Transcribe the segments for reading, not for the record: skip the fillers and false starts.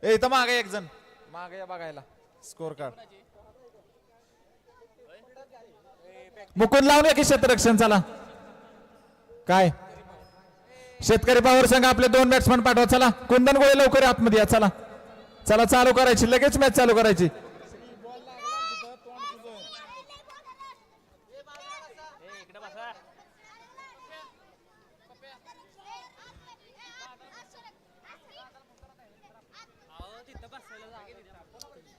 ए इथं मागे एक जण मागे या बघायला स्कोर कार्ड मुकुंद लावून या की क्षेत्ररक्षण. चला काय शेतकरी पॉवर संघ आपले 2 बॅट्समन पाठवा. चला कुंदन गोळे लवकर आतमध्ये या. चला चला चालू करायची लगेच मॅच चालू करायची.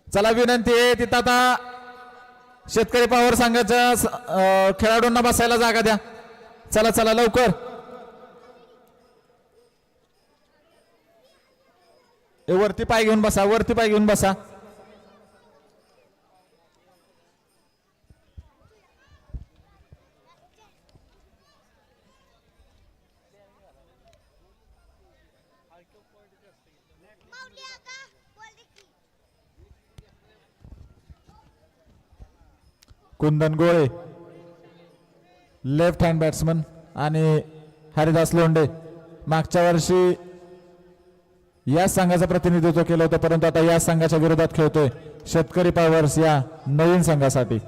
चला विनंती आहे तिथं आता शेतकरी पॉवर संघाच्या खेळाडूंना बसायला जागा द्या. चला चला लवकर. वरती पाय घेऊन बसा वरती पाय घेऊन बसा. कुंदन गोळे लेफ्ट हँड बॅट्समन आणि हरिदास लोंढे मागच्या वर्षी या संघाचं प्रतिनिधित्व केलं होतं परंतु आता या संघाच्या विरोधात खेळतोय शेतकरी पॉवर्स या नवीन संघासाठी.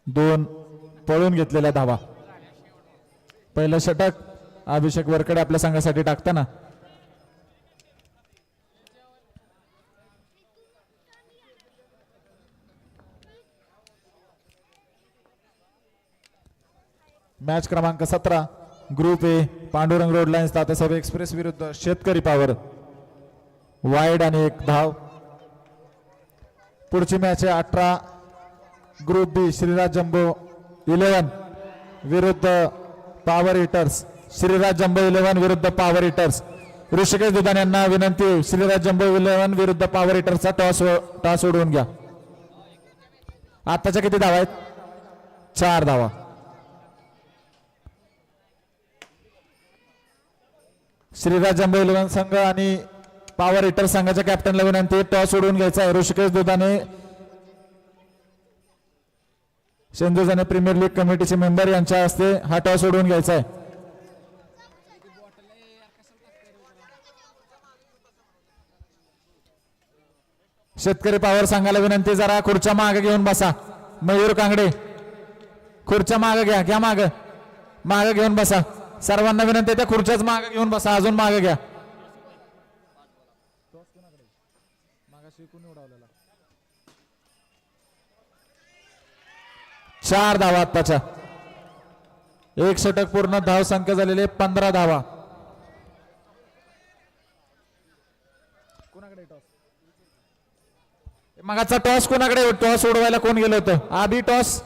2 पळून घेतलेल्या धावा. पहिलं षटक अभिषेक वरकडे आपल्या संघासाठी टाकताना मॅच क्रमांक 17 group A Pandurang road lines Tatyasaheb express विरुद्ध शेतकरी पॉवर. वाईड आणि 1 धाव. पुढची मॅच आहे 18 ग्रुप बी श्रीराज जम्बो 11 विरुद्ध पॉवर हिटर्स. श्रीराज जम्बो 11 विरुद्ध पॉवर हिटर्स. ऋषिकेश दुधान यांना विनंती श्रीराज जम्बो 11 विरुद्ध पॉवर हिटर्सचा टॉस उडवून घ्या. आताच्या किती धावा आहेत? 4 धावा. श्रीराज जम्बो 11 संघ आणि पॉवर हिटर संघाच्या कॅप्टनला विनंती टॉस उडवून घ्यायचा आहे. ऋषिकेश दुधाने सिंधुजाने प्रीमियर लीग कमिटीचे मेंबर यांच्या हस्ते हा टॉस उडवून घ्यायचा आहे. शेतकरी पॉवर संघाला विनंती जरा खुर्च्या मागे घेऊन बसा. मयूर कांगडे खुर्च्या मागे घ्या मागे मागे घेऊन बसा. सर्वांना विनंती त्या खुर्च्याच मागे घेऊन बसा. अजून मागे घ्या. 4 धावा आत्ताच्या. 1 षटक पूर्ण धाव संख्या झालेले 15 धावा. मगाचा टॉस कोणाकडे? टॉस उडवायला कोण गेलं होतं? आधी टॉस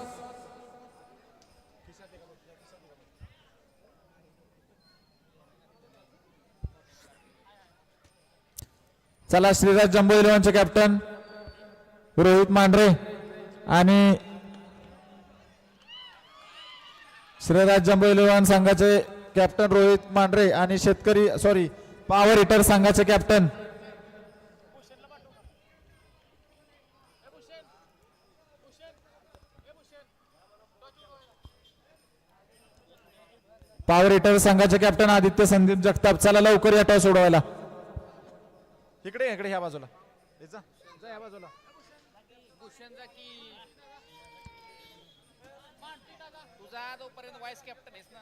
चला श्रीराज जम्बो 11 चे कॅप्टन रोहित मांढरे आणि श्रीराज जम्बो 11 संघाचे कॅप्टन रोहित मांढरे आणि शेतकरी पॉवर हिटर संघाचे कॅप्टन पॉवर हिटर संघाचे कॅप्टन आदित्य संदीप जगताप. चला लवकर या टॉस उडवायला. इकडे ह्या बाजूला ह्या बाजूला. तुझा जोपर्यंत वाईस कॅप्टन आहेस ना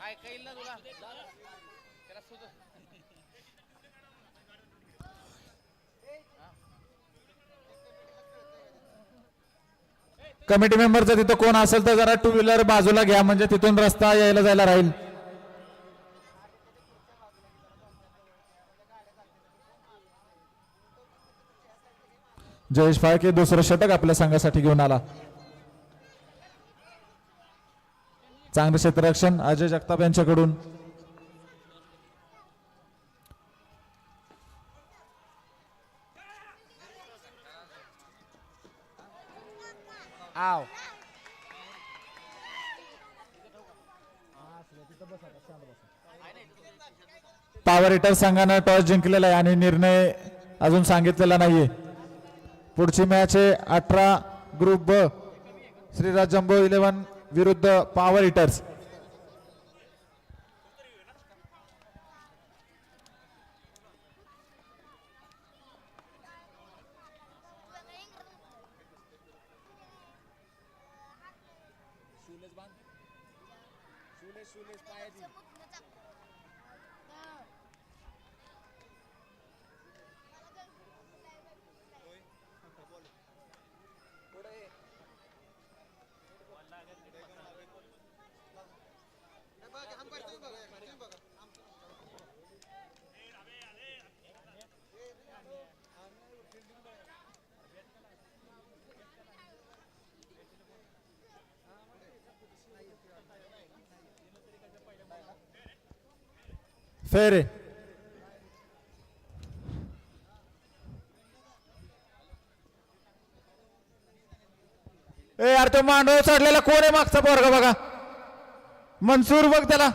ऐका येईल ना तुला त्याला सुद्धा. कमिटी मेंबरचं तिथं कोण असेल तर जरा 2 व्हीलर बाजूला घ्या म्हणजे तिथून रस्ता यायला जायला राहील. जयेश फाळके दुसरं षटक आपल्या संघासाठी घेऊन आला. चांगलं क्षेत्ररक्षण अजय जगताप यांच्याकडून. पॉवर हिटर संघानं टॉस जिंकलेला आहे आणि निर्णय अजून सांगितलेला नाहीये. पुढची मॅच आहे 18 ग्रुप ब श्रीराज जम्बो 11 विरुद्ध पॉवर हिटर्स. फेर आहे. ए यार तो मांडव चढलेला कोण आहे मागचा पोरगा बघा. मनसूर बघ त्याला.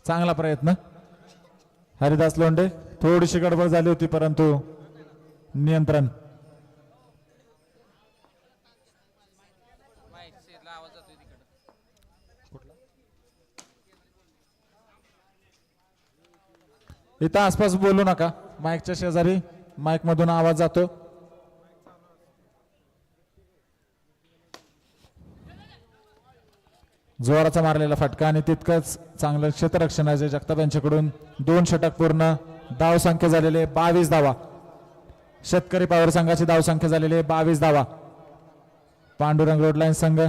चांगला प्रयत्न. हरिदास लोंढे थोडीशी गडबड झाली होती परंतु नियंत्रण. माईकला आवाज जातोय तिकडं. इथं आसपास बोलू नका. माईकच्या शेजारी माईक मधून आवाज जातो. जोराचा मारलेला फटका आणि तितकंच चांगलं क्षेत्ररक्षणाचे जगताप यांच्याकडून 2 षटक पूर्ण. धाव संख्या झालेले 22 धावा. शेतकरी पॉवर संघाची धाव संख्या झालेली 22 धावा. पांडुरंग रोडलाईन संघ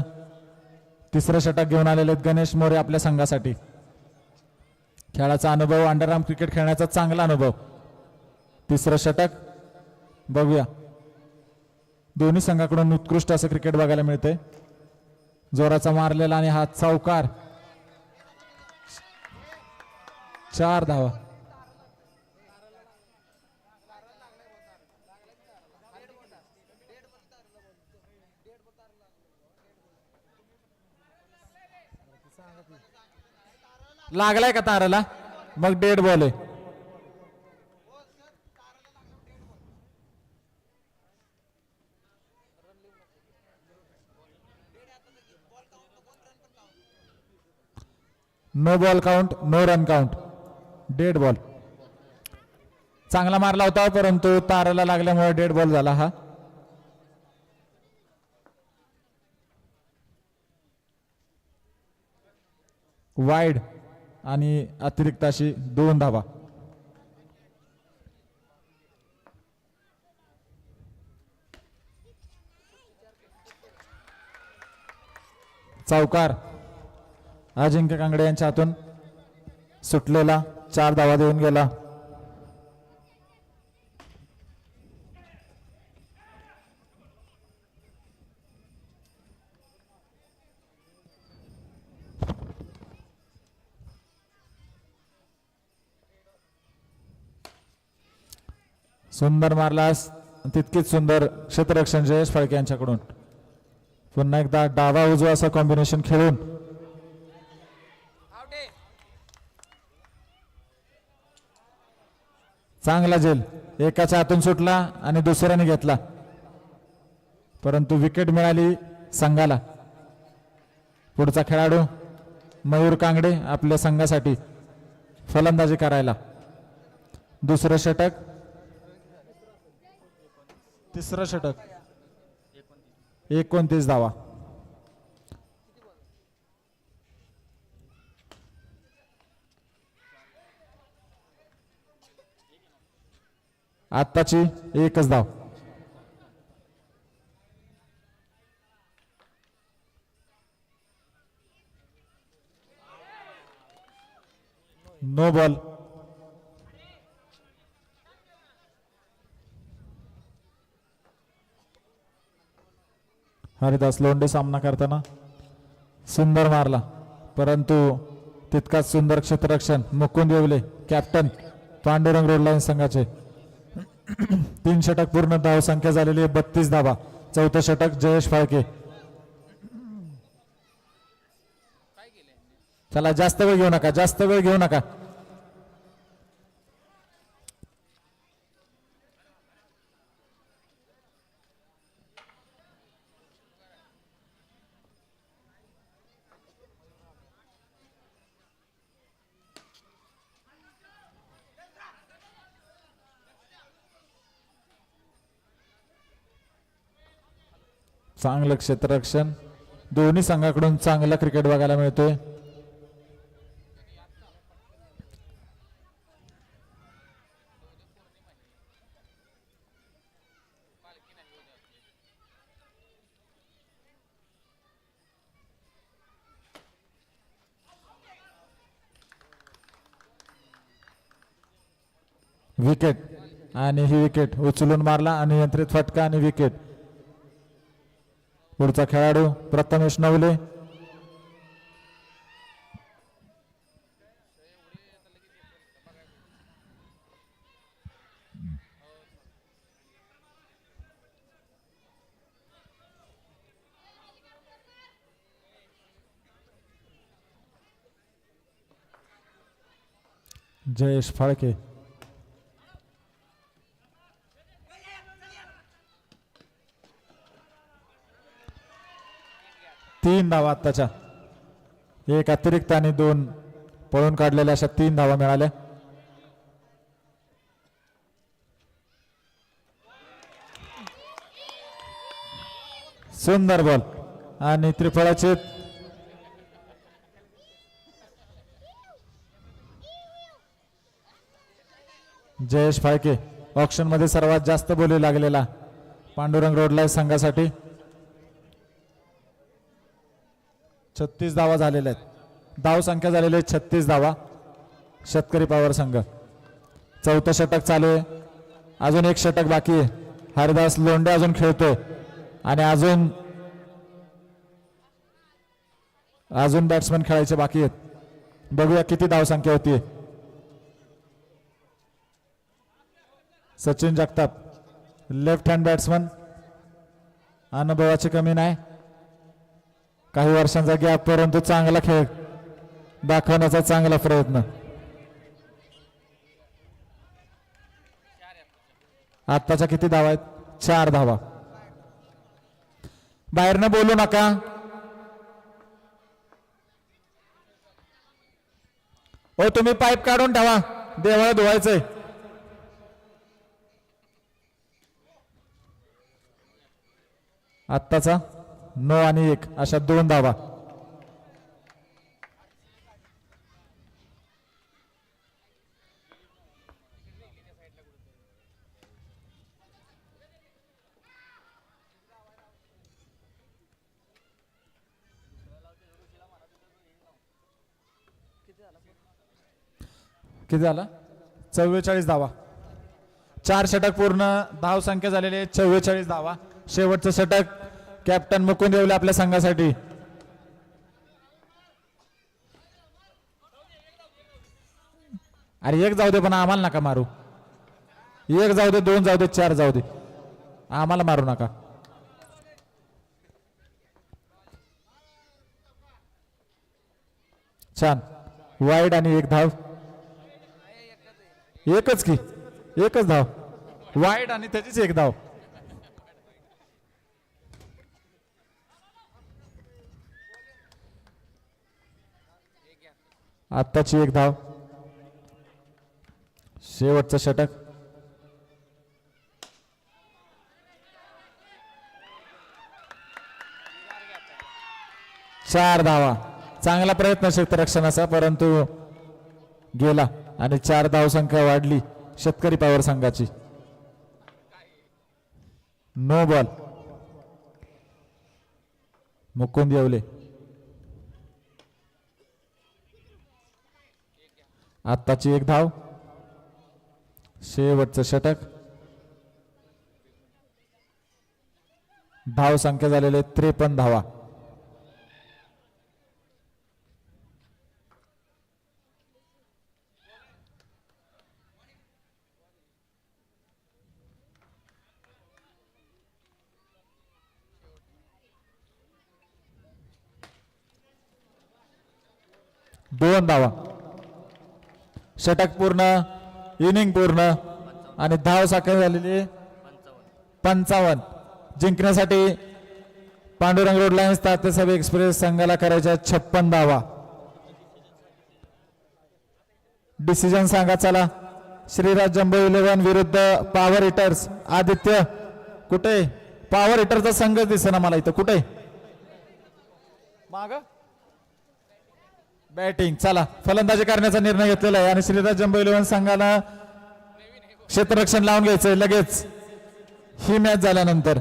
तिसरं षटक घेऊन आलेले आहेत गणेश मोरे आपल्या संघासाठी. खेळाचा अनुभव, अंडरआर्म क्रिकेट खेळण्याचा चांगला अनुभव. तिसरं षटक बघूया. दोन्ही संघाकडून उत्कृष्ट असं क्रिकेट बघायला मिळते. जोराचा मारलेला आणि हा चौकार. 4 धावा. लागलाय का ताराला? मग डेड बॉल आहे. No ball count, no run count, dead ball. चांगला मारला होता परंतु ताराला लागल्यामुळे डेड बॉल झाला हा. वाईड आणि अतिरिक्त अशी 2 धावा. चौकार अजिंक्य कांगडे यांच्या हातून सुटलेला. 4 धावा देऊन गेला. सुंदर मारलास. तितकीच सुंदर क्षेत्ररक्षण जयेश फाळके यांच्याकडून. पुन्हा एकदा डावा उजवा असं कॉम्बिनेशन खेळून चांगला झेल. एकाच्या हातून सुटला आणि दुसऱ्याने घेतला परंतु विकेट मिळाली संघाला. पुढचा खेळाडू मयूर कांगडे आपल्या संघासाठी फलंदाजी करायला. दुसरं षटक, तिसरं षटक. 29 धावा. आत्ताची 1च धाव. No ball. हरिदास लोंढे सामना करताना सुंदर मारला परंतु तितकाच सुंदर क्षेत्ररक्षण मुकुंद येवले कॅप्टन पांडुरंग रोडलाईन संघाचे. 3 षटक पूर्ण. धाव संख्या झालेली 32 धावा. 4थं षटक जयेश फाळके. चला जास्त वेळ घेऊ नका, जास्त वेळ घेऊ नका. चांगलं क्षेत्ररक्षण. दोन्ही संघाकडून चांगला क्रिकेट बघायला मिळतोय. विकेट आणि ही विकेट उचलून मारला आणि नियंत्रित फटका आणि विकेट. पुढचा खेळाडू प्रथमेश नवले. जयेश फाळके. तीन धावा आत्ताच्या. एक अतिरिक्त आणि दोन पळून काढलेल्या अशा 3 धावा मिळाल्या. सुंदर बॉल आणि त्रिफळाचे. जयेश फाळके ऑप्शन मध्ये सर्वात जास्त बोली लागलेला पांडुरंग रोडला संघासाठी. 36 धावा झालेल्या आहेत. धाव संख्या झालेली आहे 36 धावा. शेतकरी पॉवर संघ. चौथं षटक चालू आहे. अजून एक षटक बाकी आहे. हरिदास लोंढे अजून खेळतोय आणि अजून बॅट्समन खेळायचे बाकी आहेत. बघूया किती धाव संख्या होती. Sachin Jagtap left hand batsman. अनुभवाची कमी नाही. काही वर्षांचा गॅप परंतु चांगला खेळ दाखवण्याचा चांगला प्रयत्न. आत्ताच्या किती धावा आहेत? 4 धावा. बाहेरनं बोलू नका. ओ तुम्ही पाईप काढून ठेवा. देवाला धुवायचंय. आत्ताचा 9 आणि 1 अशा 2 धावा. किती झाला? 44 धावा. 4 षटक पूर्ण. धाव संख्या झालेली आहे 44 धावा. शेवटचं षटक कॅप्टन मुकुंद येवले आपल्या संघासाठी. अरे एक जाऊ दे पण आम्हाला नका मारू. एक जाऊ दे, 2 जाऊ दे, 4 जाऊ दे, आम्हाला मारू नका. छान. वाईड आणि 1 धाव. एकच की एकच धाव. वाईड आणि त्याचीच 1 धाव. आत्ताची 1 धाव. शेवटचं षटक. चार धावा. चांगला प्रयत्न क्षेत्ररक्षणाचा परंतु गेला आणि 4 धाव संख्या वाढली शेतकरी पॉवर संघाची. No ball. मुकुंद येवले. आत्ताची 1 धाव. शेवटचं षटक. धाव संख्या झालेले 53 धावा. दोन धावा. षटक पूर्ण. इनिंग पूर्ण आणि धाव संख्या झालेली 55. जिंकण्यासाठी Pandurang Road Lions Tatyasaheb Express संघाला करायच्या 56 धावा. डिसिजन सांगा चला. श्रीराज जम्बो 11 विरुद्ध पॉवर हिटर्स. आदित्य कुठे? पॉवर हिटरचा संघ दिसेना मला इथं. कुठे माग बॅटिंग. चला फलंदाजी करण्याचा निर्णय घेतलेला आहे आणि श्रीराज जम्बो 11 संघाला क्षेत्ररक्षण लावून घ्यायचंय लगेच ही मॅच झाल्यानंतर.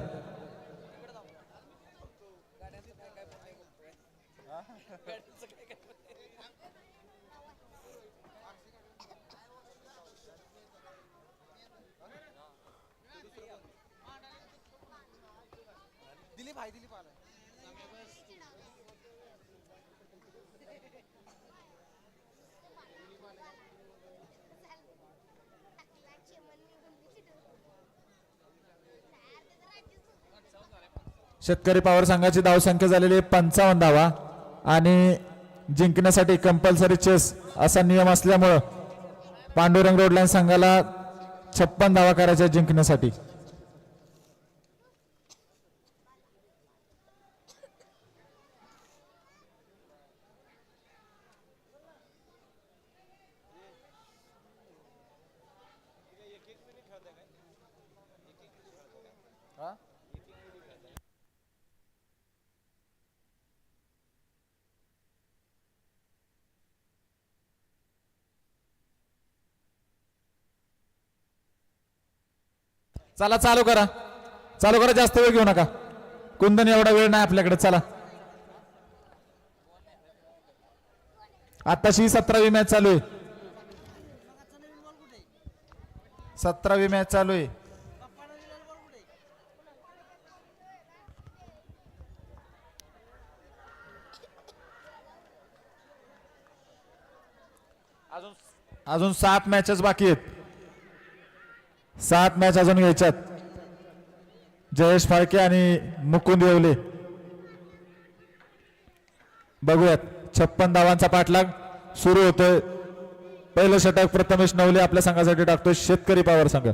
शेतकरी पॉवर संघाची धावसंख्या झालेली 55 धावा आणि जिंकण्यासाठी कंपल्सरी चेस असा नियम असल्यामुळं पांडुरंग रोडलाईन संघाला 56 धावा करायच्या जिंकण्यासाठी. चला चालू करा, चालू करा. जास्त वेळ घेऊ नका कुंदन, एवढा वेळ नाही आपल्याकडे. चला आताशी 17वी मॅच चालू आहे. 17वी मॅच चालू आहे. अजून 7 मॅचेस बाकी आहेत. 7 मॅच अजून घ्यायच्यात. जयेश फाळके आणि मुकुंद येवले. बघूयात 56 धावांचा पाठलाग सुरू होतोय. पहिलं षटक प्रथमेश नवले आपल्या संघासाठी टाकतोय शेतकरी पॉवर संघ.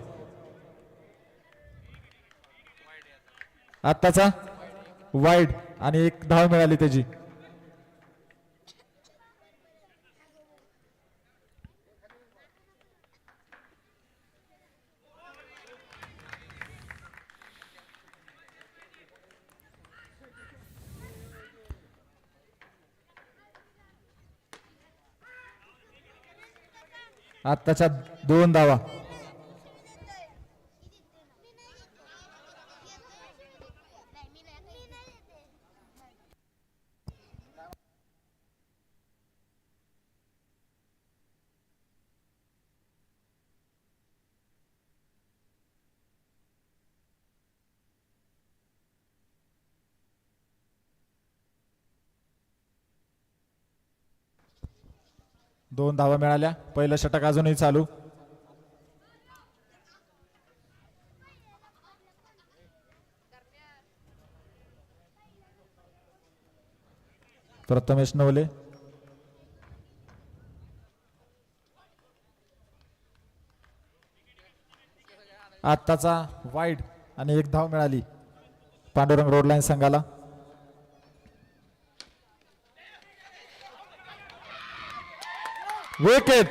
आत्ताचा वाईड आणि 1 धाव मिळाली त्याची. आत्ताच्या 2 धावा. दोन धावा मिळाल्या. पहिलं षटक अजूनही चालू. प्रथमेश नवले. आत्ताचा वाईड आणि 1 धाव मिळाली पांडुरंग रोडलाईन संघाला. विकेट.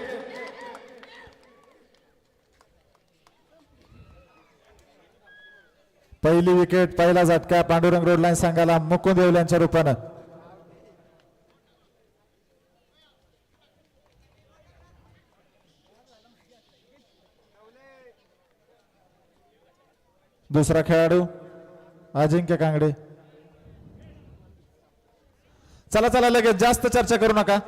पहिली विकेट, पहिला झटका पांडुरंग रोडलाईन संघाला मुकुंद येवले यांच्या रूपानं. दुसरा खेळाडू अजिंक्य कांगडे. चला चला लगेच, जास्त चर्चा करू नका.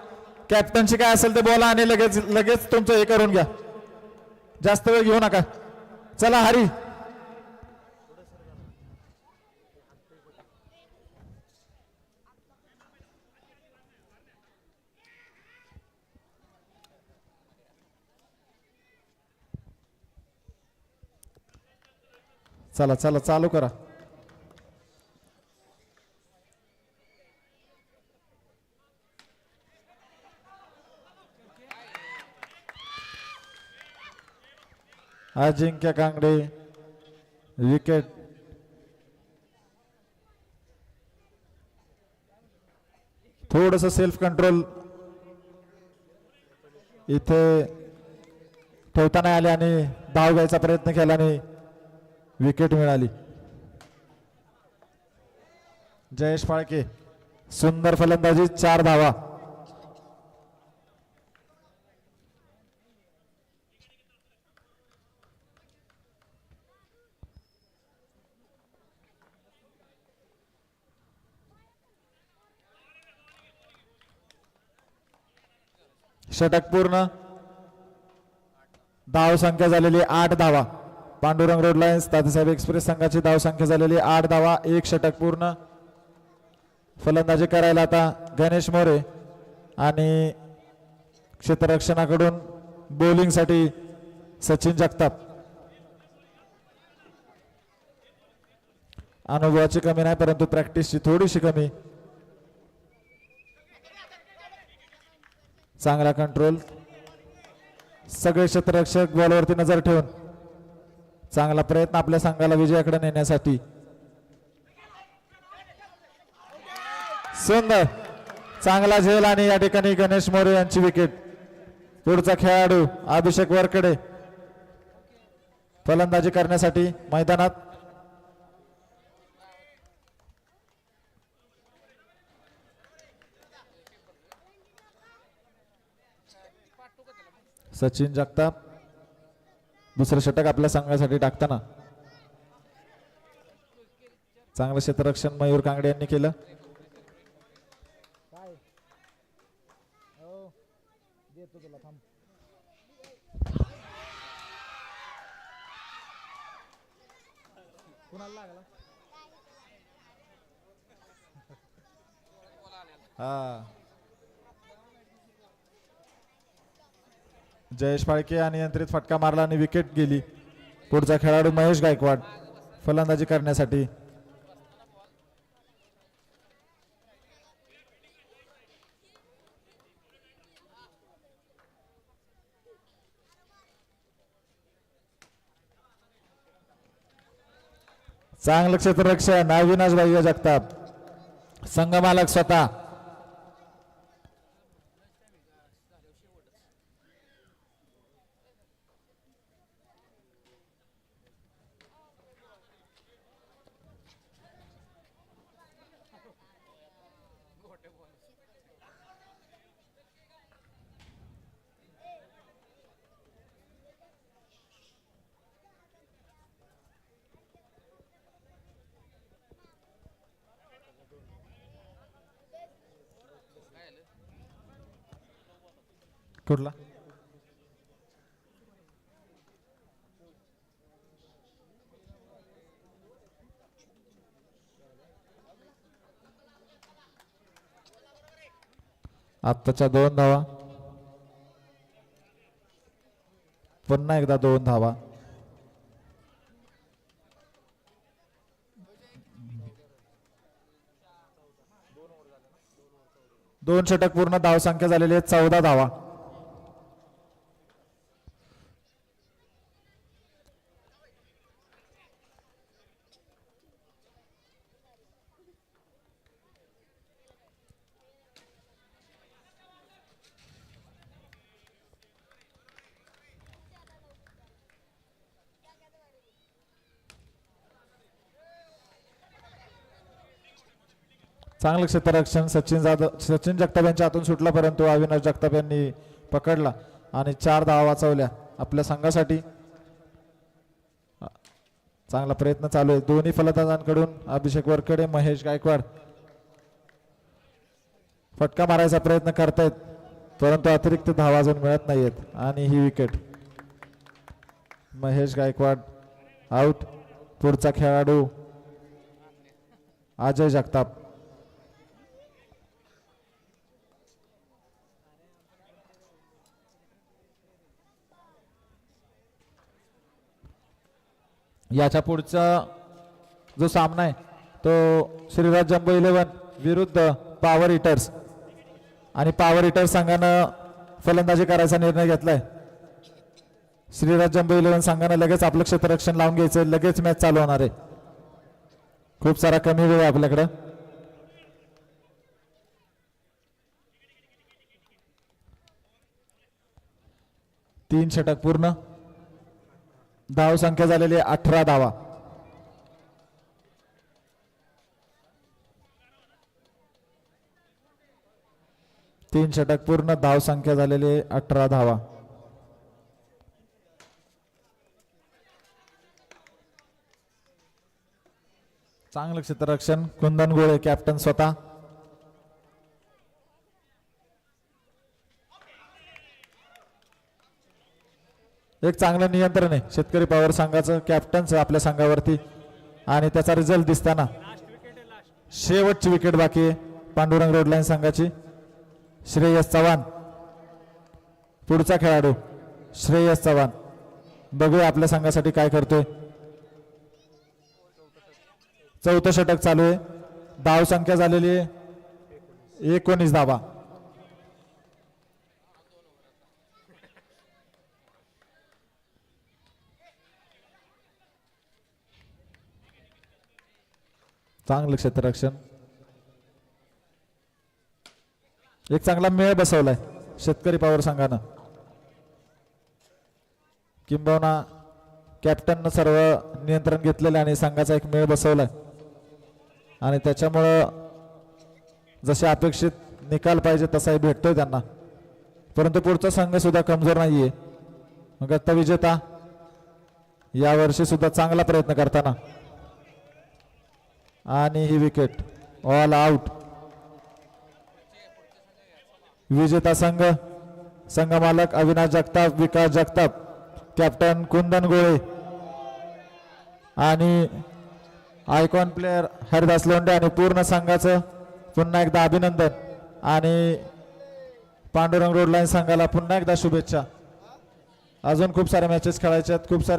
कॅप्टनशी काय असेल ते बोला आणि लगेच लगेच तुमचं हे करून घ्या. जास्त वेळ घेऊ नका. चला हरी. चला चला चालू करा. अजिंक्य कांगडे विकेट. थोडस सेल्फ कंट्रोल इथे ठेवता नाही आले आणि धाव घ्यायचा प्रयत्न केला आणि विकेट मिळाली. जयेश फाळके सुंदर फलंदाजी 4 धावा. षटक पूर्ण. धाव संख्या झालेली 8 धावा. Pandurang road lines Tatyasaheb express संघाची धाव संख्या झालेली 8 धावा. 1 षटक पूर्ण. फलंदाजी करायला आता गणेश मोरे आणि क्षेत्ररक्षणाकडून बॉलिंगसाठी सचिन जगताप. अनुभवाची कमी नाही परंतु प्रॅक्टिसची थोडीशी कमी. चांगला कंट्रोल. सगळे क्षेत्ररक्षक बॉलवरती नजर ठेवून चांगला प्रयत्न आपल्या संघाला विजयाकडे नेण्यासाठी. सुंदर चांगला झेल आणि या ठिकाणी गणेश मोरे यांची विकेट. पुढचा खेळाडू अभिषेक वरकडे फलंदाजी करण्यासाठी मैदानात. सचिन जगताप दुसरं षटक आपल्या संघासाठी टाकताना चांगलं क्षेत्ररक्षण मयूर कांगडे यांनी केलं. जयेश फाळके आणि नियंत्रित फटका मारला आणि विकेट गेली. पुढचा खेळाडू महेश गायकवाड फलंदाजी करण्यासाठी. चांगलं क्षेत्ररक्षण अविनाश भाई जगताप संघमालक स्वतः. कुठला आत्ताच्या 2 धावा. पुन्हा एकदा 2 धावा. दोन षटक पूर्ण. धाव संख्या झालेली आहे 14 धावा. चांगलं क्षेत्ररक्षण सचिन जगताप यांच्या हातून सुटला परंतु अविनाश जगताप यांनी पकडला आणि 4 धावा वाचवल्या आपल्या संघासाठी. चांगला प्रयत्न चालू आहे दोन्ही फलंदाजांकडून. अभिषेक वरकडे महेश गायकवाड फटका मारायचा प्रयत्न करतायत परंतु अतिरिक्त धावा अजून मिळत नाहीयेत आणि ही विकेट. महेश गायकवाड आउट. पुढचा खेळाडू अजय जगताप. याच्या पुढचा जो सामना आहे तो श्रीराज जम्बो 11 विरुद्ध पॉवर हिटर्स आणि पॉवर हिटर्स संघानं फलंदाजी करायचा निर्णय घेतलाय. श्रीराज जम्बो 11 संघानं लगेच आपलं क्षेत्ररक्षण लावून घ्यायचं. लगेच मॅच चालू होणार आहे. खूप सारा कमी वेळ आहे आपल्याकडं. तीन षटक पूर्ण. धाव संख्या झालेली 18 धावा. 3 षटक पूर्ण, धाव संख्या झालेली 18 धावा. चांगलं क्षेत्ररक्षण, कुंदन गोळे कॅप्टन स्वतः. एक चांगलं नियंत्रण आहे शेतकरी पॉवर संघाचं, कॅप्टनचं आपल्या संघावरती, आणि त्याचा रिझल्ट दिसताना. शेवटची विकेट बाकी आहे पांडुरंग रोडलाईन संघाची. श्रेयस चव्हाण पुढचा खेळाडू, श्रेयस चव्हाण. बघूया आपल्या संघासाठी काय करतोय. 4थं षटक चालू आहे, धाव संख्या झालेली आहे 19 धावा. चांगलं क्षेत्ररक्षण, एक चांगला मेळ बसवलाय शेतकरी पॉवर संघानं, किंबहुना कॅप्टननं सर्व नियंत्रण घेतलेलं आणि संघाचा एक मेळ बसवलाय, आणि त्याच्यामुळं जसे अपेक्षित निकाल पाहिजे तसाही भेटतोय त्यांना. परंतु पुढचा संघ सुद्धा कमजोर नाहीये. गत विजेता यावर्षी सुद्धा चांगला प्रयत्न करताना, आणि ही विकेट ऑल आउट. विजेता संघ, संघ मालक अविनाश जगताप, विकास जगताप, कॅप्टन कुंदन गोळे, आणि आयकॉन प्लेयर हरिदास लोंढे, आणि पूर्ण संघाचं पुन्हा एकदा अभिनंदन, आणि पांडुरंग रोड लाईन संघाला पुन्हा एकदा शुभेच्छा. अजून खूप साऱ्या मॅचेस खेळायच्या आहेत, खूप साऱ्या